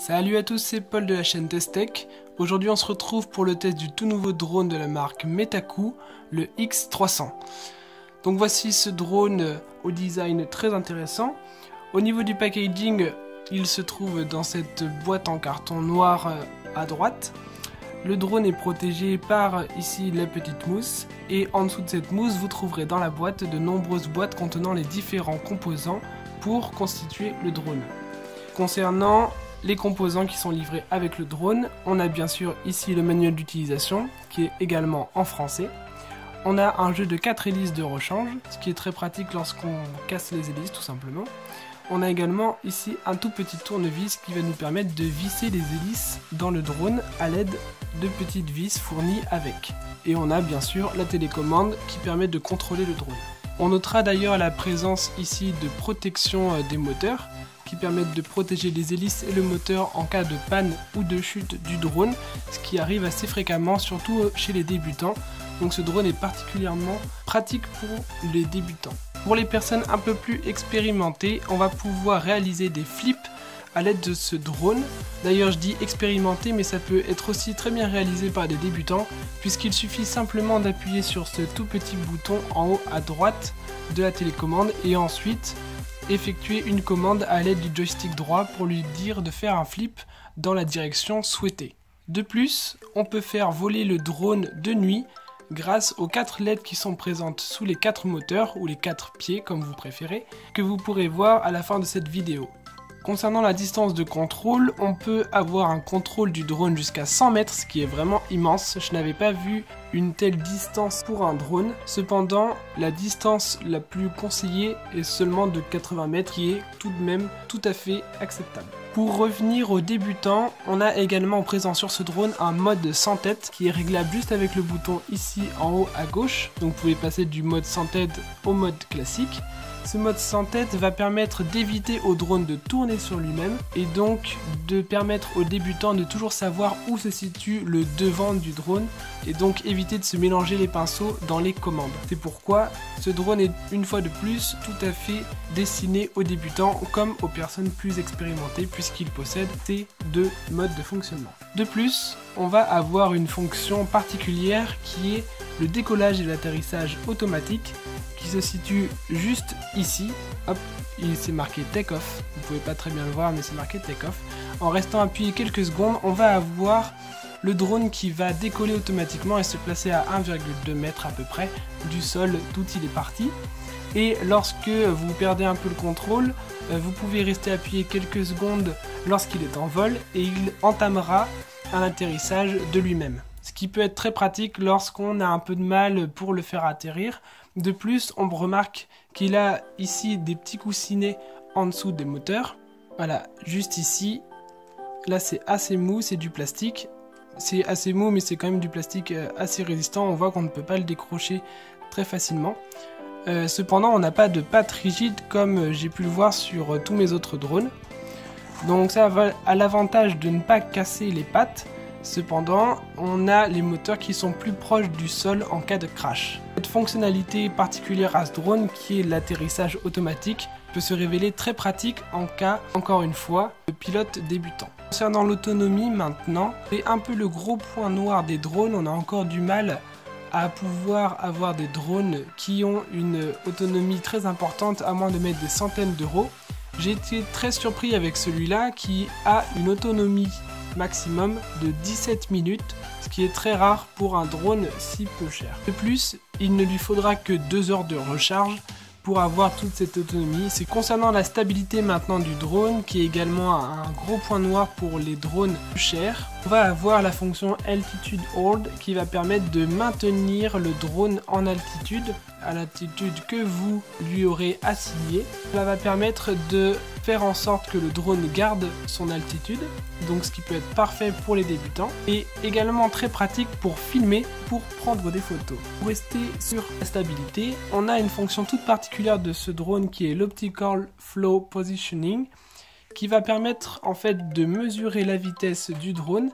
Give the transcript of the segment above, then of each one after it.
Salut à tous, c'est Paul de la chaîne TestTech. Aujourd'hui on se retrouve pour le test du tout nouveau drone de la marque Metaku, le X300. Donc voici ce drone au design très intéressant. Au niveau du packaging, il se trouve dans cette boîte en carton noir à droite. Le drone est protégé par ici la petite mousse, et en dessous de cette mousse vous trouverez dans la boîte de nombreuses boîtes contenant les différents composants pour constituer le drone. Concernant les composants qui sont livrés avec le drone, on a bien sûr ici le manuel d'utilisation qui est également en français. On a un jeu de 4 hélices de rechange, ce qui est très pratique lorsqu'on casse les hélices tout simplement. On a également ici un tout petit tournevis qui va nous permettre de visser les hélices dans le drone à l'aide de petites vis fournies avec. Et on a bien sûr la télécommande qui permet de contrôler le drone. On notera d'ailleurs la présence ici de protection des moteurs qui permettent de protéger les hélices et le moteur en cas de panne ou de chute du drone, ce qui arrive assez fréquemment, surtout chez les débutants. Donc ce drone est particulièrement pratique pour les débutants. Pour les personnes un peu plus expérimentées, on va pouvoir réaliser des flips à l'aide de ce drone. D'ailleurs je dis expérimenté, mais ça peut être aussi très bien réalisé par des débutants, puisqu'il suffit simplement d'appuyer sur ce tout petit bouton en haut à droite de la télécommande et ensuite effectuer une commande à l'aide du joystick droit pour lui dire de faire un flip dans la direction souhaitée. De plus, on peut faire voler le drone de nuit grâce aux 4 LED qui sont présentes sous les 4 moteurs ou les 4 pieds comme vous préférez, que vous pourrez voir à la fin de cette vidéo. Concernant la distance de contrôle, on peut avoir un contrôle du drone jusqu'à 100 mètres, ce qui est vraiment immense. Je n'avais pas vu une telle distance pour un drone. Cependant, la distance la plus conseillée est seulement de 80 mètres, qui est tout de même tout à fait acceptable. Pour revenir aux débutants, on a également présent sur ce drone un mode sans tête qui est réglable juste avec le bouton ici en haut à gauche. Donc vous pouvez passer du mode sans tête au mode classique. Ce mode sans tête va permettre d'éviter au drone de tourner sur lui-même et donc de permettre aux débutants de toujours savoir où se situe le devant du drone et donc éviter de se mélanger les pinceaux dans les commandes. C'est pourquoi ce drone est une fois de plus tout à fait destiné aux débutants comme aux personnes plus expérimentées puisqu'il possède ces deux modes de fonctionnement. De plus, on va avoir une fonction particulière qui est le décollage et l'atterrissage automatique qui se situe juste ici. Hop, il s'est marqué take off, vous pouvez pas très bien le voir mais c'est marqué take off. En restant appuyé quelques secondes, on va avoir le drone qui va décoller automatiquement et se placer à 1,2 m à peu près du sol d'où il est parti. Et lorsque vous perdez un peu le contrôle, vous pouvez rester appuyé quelques secondes lorsqu'il est en vol et il entamera un atterrissage de lui-même. Ce qui peut être très pratique lorsqu'on a un peu de mal pour le faire atterrir. De plus, on remarque qu'il a ici des petits coussinets en dessous des moteurs. Voilà, juste ici. Là, c'est assez mou, c'est du plastique. C'est assez mou, mais c'est quand même du plastique assez résistant. On voit qu'on ne peut pas le décrocher très facilement. Cependant, on n'a pas de pattes rigides comme j'ai pu le voir sur tous mes autres drones. Donc ça a l'avantage de ne pas casser les pattes. Cependant, on a les moteurs qui sont plus proches du sol en cas de crash. Cette fonctionnalité particulière à ce drone, qui est l'atterrissage automatique, peut se révéler très pratique en cas, encore une fois, de pilote débutant. Concernant l'autonomie maintenant, c'est un peu le gros point noir des drones. On a encore du mal à pouvoir avoir des drones qui ont une autonomie très importante à moins de mettre des centaines d'euros. J'ai été très surpris avec celui-là qui a une autonomie maximum de 17 minutes, ce qui est très rare pour un drone si peu cher. De plus, il ne lui faudra que 2 heures de recharge pour avoir toute cette autonomie. C'est concernant la stabilité maintenant du drone, qui est également un gros point noir pour les drones chers. On va avoir la fonction Altitude Hold qui va permettre de maintenir le drone en altitude, à l'altitude que vous lui aurez assignée. Cela va permettre de faire en sorte que le drone garde son altitude, donc ce qui peut être parfait pour les débutants, et également très pratique pour filmer, pour prendre des photos. Pour rester sur la stabilité, on a une fonction toute particulière de ce drone qui est l'Optical Flow Positioning, qui va permettre en fait de mesurer la vitesse du drone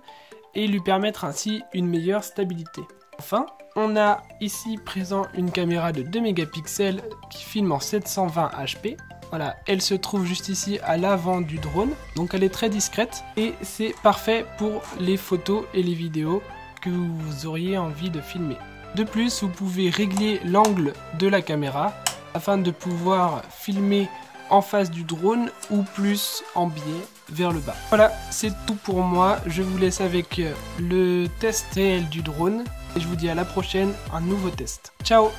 et lui permettre ainsi une meilleure stabilité. Enfin, on a ici présent une caméra de 2 mégapixels qui filme en 720 HP. Voilà, elle se trouve juste ici à l'avant du drone, donc elle est très discrète et c'est parfait pour les photos et les vidéos que vous auriez envie de filmer. De plus, vous pouvez régler l'angle de la caméra afin de pouvoir filmer en face du drone ou plus en biais vers le bas. Voilà, c'est tout pour moi. Je vous laisse avec le test réel du drone et je vous dis à la prochaine, un nouveau test. Ciao!